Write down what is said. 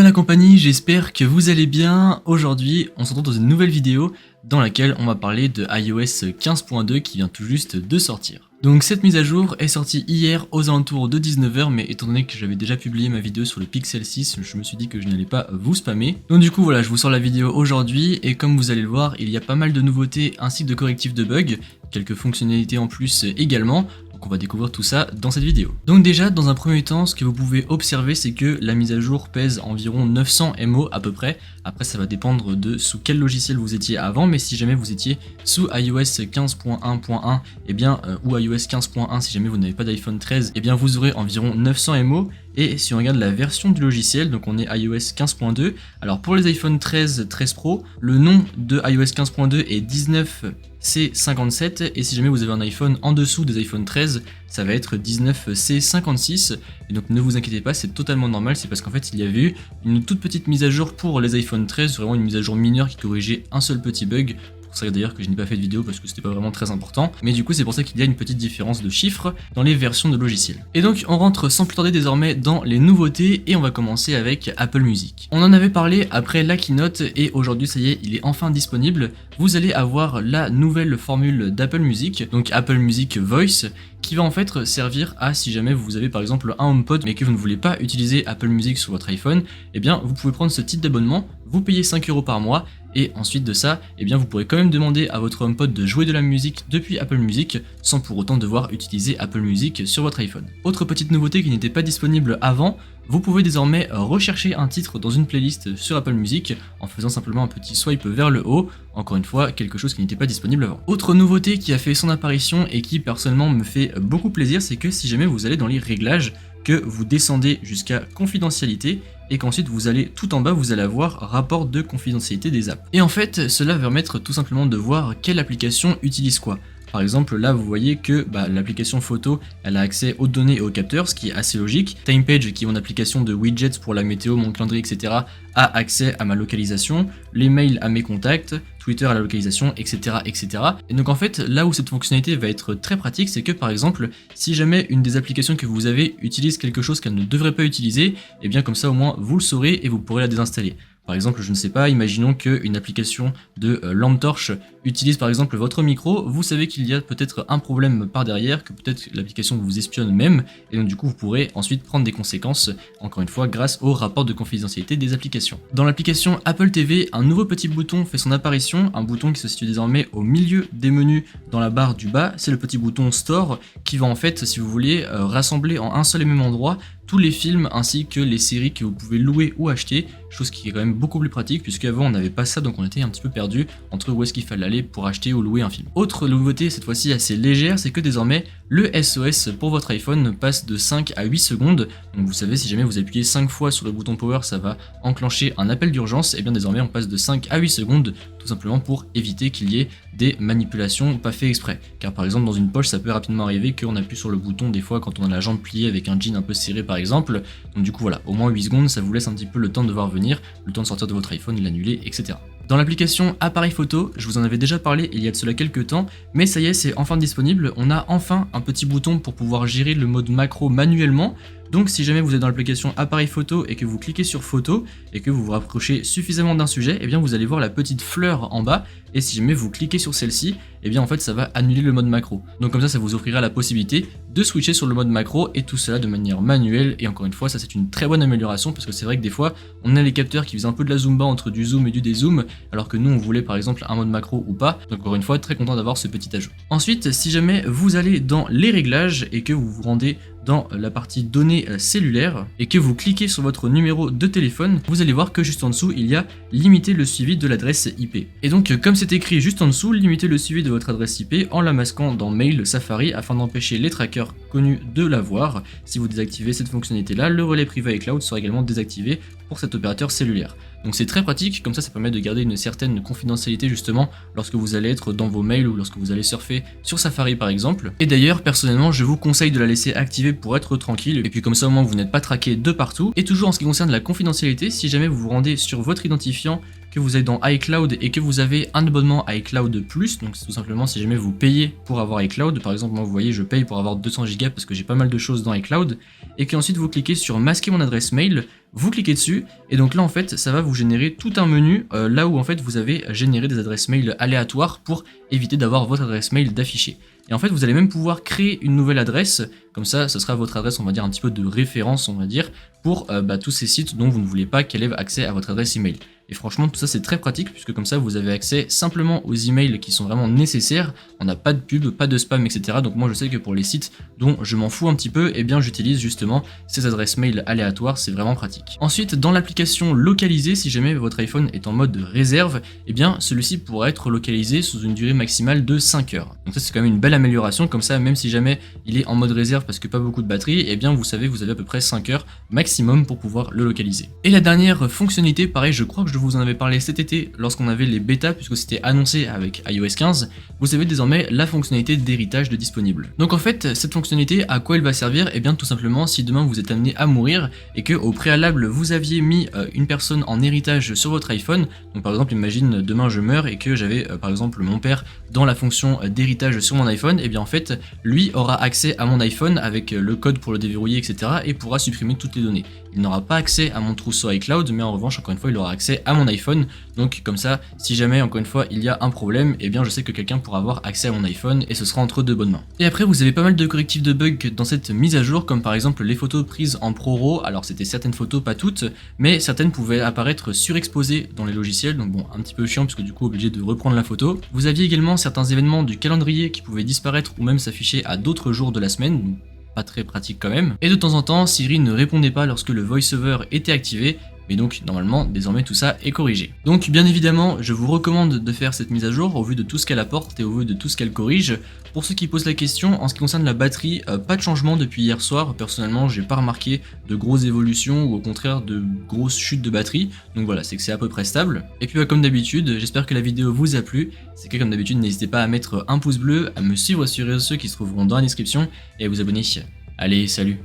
la compagnie, j'espère que vous allez bien. Aujourd'hui, on se retrouve dans une nouvelle vidéo dans laquelle on va parler de iOS 15.2 qui vient tout juste de sortir. Donc cette mise à jour est sortie hier aux alentours de 19 h, mais étant donné que j'avais déjà publié ma vidéo sur le Pixel 6, je me suis dit que je n'allais pas vous spammer. Donc du coup voilà, je vous sors la vidéo aujourd'hui et comme vous allez le voir, il y a pas mal de nouveautés ainsi que de correctifs de bugs, quelques fonctionnalités en plus également. Donc on va découvrir tout ça dans cette vidéo. Donc déjà, dans un premier temps, ce que vous pouvez observer, c'est que la mise à jour pèse environ 900 MO à peu près. Après, ça va dépendre de sous quel logiciel vous étiez avant, mais si jamais vous étiez sous iOS 15.1.1, ou iOS 15.1 si jamais vous n'avez pas d'iPhone 13, vous aurez environ 900 MO. Et si on regarde la version du logiciel, donc on est iOS 15.2, alors pour les iPhone 13 Pro, le nom de iOS 15.2 est 19C57, et si jamais vous avez un iPhone en dessous des iPhone 13, ça va être 19C56, et donc ne vous inquiétez pas, c'est totalement normal, c'est parce qu'en fait il y avait eu une toute petite mise à jour pour les iPhone 13, vraiment une mise à jour mineure qui corrigeait un seul petit bug. C'est d'ailleurs que je n'ai pas fait de vidéo parce que c'était pas vraiment très important, mais du coup c'est pour ça qu'il y a une petite différence de chiffres dans les versions de logiciels. Et donc on rentre sans plus tarder désormais dans les nouveautés et on va commencer avec Apple Music. On en avait parlé après la keynote et aujourd'hui ça y est, il est enfin disponible. Vous allez avoir la nouvelle formule d'Apple Music, donc Apple Music Voice, qui va en fait servir à, si jamais vous avez par exemple un HomePod mais que vous ne voulez pas utiliser Apple Music sur votre iPhone, vous pouvez prendre ce type d'abonnement, vous payez 5 € par mois et ensuite de ça, vous pourrez quand même demander à votre HomePod de jouer de la musique depuis Apple Music sans pour autant devoir utiliser Apple Music sur votre iPhone. Autre petite nouveauté qui n'était pas disponible avant, vous pouvez désormais rechercher un titre dans une playlist sur Apple Music en faisant simplement un petit swipe vers le haut, encore une fois quelque chose qui n'était pas disponible avant. Autre nouveauté qui a fait son apparition et qui personnellement me fait beaucoup plaisir, c'est que si jamais vous allez dans les réglages, que vous descendez jusqu'à confidentialité et qu'ensuite vous allez tout en bas, vous allez avoir rapport de confidentialité des apps. Et en fait, cela va permettre tout simplement de voir quelle application utilise quoi. Par exemple, là, vous voyez que l'application photo, elle a accès aux données et aux capteurs, ce qui est assez logique. TimePage, qui est mon application de widgets pour la météo, mon calendrier, etc., a accès à ma localisation, les mails à mes contacts, Twitter à la localisation, etc., etc. Et donc en fait, là où cette fonctionnalité va être très pratique, c'est que par exemple, si jamais une des applications que vous avez utilise quelque chose qu'elle ne devrait pas utiliser, comme ça au moins vous le saurez et vous pourrez la désinstaller. Par exemple, je ne sais pas, imaginons qu'une application de lampe torche utilise par exemple votre micro, vous savez qu'il y a peut-être un problème par derrière, que peut-être l'application vous espionne même, et donc du coup vous pourrez ensuite prendre des conséquences, encore une fois grâce au rapport de confidentialité des applications. Dans l'application Apple TV, un nouveau petit bouton fait son apparition, un bouton qui se situe désormais au milieu des menus dans la barre du bas, c'est le petit bouton Store qui va en fait, si vous voulez, rassembler en un seul et même endroit tous les films ainsi que les séries que vous pouvez louer ou acheter, chose qui est quand même beaucoup plus pratique puisque avant on n'avait pas ça, donc on était un petit peu perdu entre où est-ce qu'il fallait aller pour acheter ou louer un film. Autre nouveauté cette fois-ci assez légère, c'est que désormais le SOS pour votre iPhone passe de 5 à 8 secondes, donc vous savez si jamais vous appuyez 5 fois sur le bouton Power ça va enclencher un appel d'urgence, et bien désormais on passe de 5 à 8 secondes tout simplement pour éviter qu'il y ait des manipulations pas fait exprès. Car par exemple dans une poche ça peut rapidement arriver qu'on appuie sur le bouton des fois quand on a la jambe pliée avec un jean un peu serré par exemple, donc du coup voilà, au moins 8 secondes ça vous laisse un petit peu le temps de voir venir, le temps de sortir de votre iPhone, l'annuler, etc. Dans l'application appareil photo, je vous en avais déjà parlé il y a de cela quelques temps, mais ça y est, c'est enfin disponible, on a enfin un petit bouton pour pouvoir gérer le mode macro manuellement. Donc si jamais vous êtes dans l'application appareil photo et que vous cliquez sur photo et que vous vous rapprochez suffisamment d'un sujet, vous allez voir la petite fleur en bas, et si jamais vous cliquez sur celle-ci, en fait ça va annuler le mode macro. Donc comme ça vous offrira la possibilité de switcher sur le mode macro et tout cela de manière manuelle, et encore une fois ça c'est une très bonne amélioration parce que c'est vrai que des fois on a les capteurs qui faisaient un peu de la zumba entre du zoom et du dézoom, alors que nous on voulait par exemple un mode macro ou pas, donc encore une fois très content d'avoir ce petit ajout. Ensuite si jamais vous allez dans les réglages et que vous vous rendez dans la partie données cellulaires et que vous cliquez sur votre numéro de téléphone, vous allez voir que juste en dessous il y a limiter le suivi de l'adresse IP. Et donc comme c'est écrit juste en dessous, limiter le suivi de votre adresse IP en la masquant dans Mail Safari afin d'empêcher les trackers connus de la voir. Si vous désactivez cette fonctionnalité là, le relais privé iCloud sera également désactivé pour cet opérateur cellulaire. Donc c'est très pratique, comme ça permet de garder une certaine confidentialité justement lorsque vous allez être dans vos mails ou lorsque vous allez surfer sur Safari par exemple. Et d'ailleurs personnellement je vous conseille de la laisser activée pour être tranquille, et puis comme ça au moins vous n'êtes pas traqué de partout. Et toujours en ce qui concerne la confidentialité, si jamais vous vous rendez sur votre identifiant, que vous êtes dans iCloud et que vous avez un abonnement iCloud Plus, donc c'est tout simplement si jamais vous payez pour avoir iCloud, par exemple moi vous voyez je paye pour avoir 200 Go parce que j'ai pas mal de choses dans iCloud, et qu'ensuite vous cliquez sur masquer mon adresse mail, vous cliquez dessus, et donc là en fait ça va vous générer tout un menu là où en fait vous avez généré des adresses mail aléatoires pour éviter d'avoir votre adresse mail d'afficher. Et en fait vous allez même pouvoir créer une nouvelle adresse, comme ça ce sera votre adresse on va dire un petit peu de référence on va dire, pour tous ces sites dont vous ne voulez pas qu'elle ait accès à votre adresse email. Et franchement tout ça c'est très pratique puisque comme ça vous avez accès simplement aux emails qui sont vraiment nécessaires, on n'a pas de pub, pas de spam etc. Donc moi je sais que pour les sites dont je m'en fous un petit peu, eh bien j'utilise justement ces adresses mail aléatoires, c'est vraiment pratique. Ensuite dans l'application localisée, si jamais votre iPhone est en mode réserve, eh bien celui-ci pourra être localisé sous une durée maximale de 5 heures. Donc ça c'est quand même une belle amélioration, comme ça même si jamais il est en mode réserve parce que pas beaucoup de batterie, eh bien vous savez vous avez à peu près 5 heures maximum pour pouvoir le localiser. Et la dernière fonctionnalité, pareil je crois que je vous en avais parlé cet été lorsqu'on avait les bêtas puisque c'était annoncé avec iOS 15, vous avez désormais la fonctionnalité d'héritage de disponible. Donc en fait cette fonctionnalité à quoi elle va servir? Eh bien tout simplement si demain vous êtes amené à mourir et que au préalable vous aviez mis une personne en héritage sur votre iPhone, donc par exemple imagine demain je meurs et que j'avais par exemple mon père dans la fonction d'héritage sur mon iPhone, et bien en fait lui aura accès à mon iPhone avec le code pour le déverrouiller etc. et pourra supprimer toutes les données. Il n'aura pas accès à mon trousseau iCloud, mais en revanche encore une fois il aura accès à mon iPhone, donc comme ça si jamais encore une fois il y a un problème, et bien je sais que quelqu'un pourra avoir accès à mon iPhone et ce sera entre de bonnes mains. Et après vous avez pas mal de correctifs de bugs dans cette mise à jour, comme par exemple les photos prises en ProRAW, alors c'était certaines photos, pas toutes, mais certaines pouvaient apparaître surexposées dans les logiciels, donc bon un petit peu chiant parce que du coup obligé de reprendre la photo. Vous aviez également certains événements du calendrier qui pouvaient disparaître ou même s'afficher à d'autres jours de la semaine, donc pas très pratique quand même. Et de temps en temps, Siri ne répondait pas lorsque le voiceover était activé, mais donc normalement désormais tout ça est corrigé. Donc bien évidemment je vous recommande de faire cette mise à jour au vu de tout ce qu'elle apporte et au vu de tout ce qu'elle corrige. Pour ceux qui posent la question, en ce qui concerne la batterie, pas de changement depuis hier soir, personnellement j'ai pas remarqué de grosses évolutions ou au contraire de grosses chutes de batterie, donc voilà c'est que c'est à peu près stable. Et puis comme d'habitude, j'espère que la vidéo vous a plu, c'est que comme d'habitude n'hésitez pas à mettre un pouce bleu, à me suivre sur les réseaux sociaux qui se trouveront dans la description et à vous abonner. Allez salut!